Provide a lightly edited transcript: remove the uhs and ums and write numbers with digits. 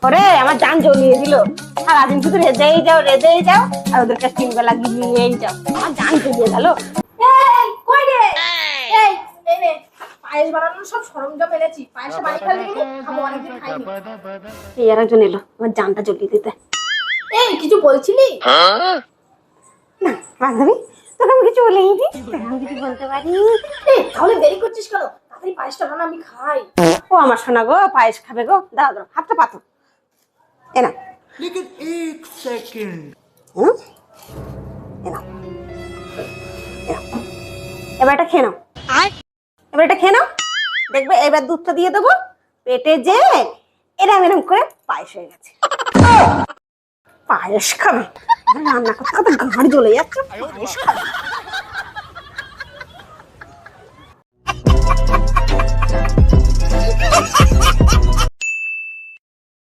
ওরে আমার জান জ্বলিয়ে দিল। সারাদিন শুধু রেজেই যাও আর ওদের কাছে 3 বেলা গিলিয়েই যাও। আমার জান জ্বলিয়ে গেল। এই কই রে? এই এই নে পায়েস বানানোর সব সরঞ্জাম এনেছি। পায়েসটা বানিয়ে ফেলতে গেলি খাবো, অনেকদিন খাইনি। এই আর একজন এলো আমার জানটা জ্বলিয়ে দিতে। এই কিছু বলছিলি? না বান্ধবী, তোকে আমি কিছু বলেই দি, আমি কিছু বলতে পারি। এই তাহলে দেরি করছিস কেন? তাড়াতাড়ি পায়েসটা বানা, আমি খাই। ও আমার সোনা গো, পায়েস খাবে গো, দাও দাও হাতটা পাতো। এ না लेकिन एक सेकंड এবার এটা খেয়ে নাও। এবার এটা খেয়ে নাও, দেখবে এবার দুধটা দিয়ে দেবো পেটে, যে এরম এরম করে পায়েস হয়ে গেছে। পায়েস খাবে? রান্না করতে করতে গাঁড় জ্বলে যাচ্ছে, পায়েস খাবে।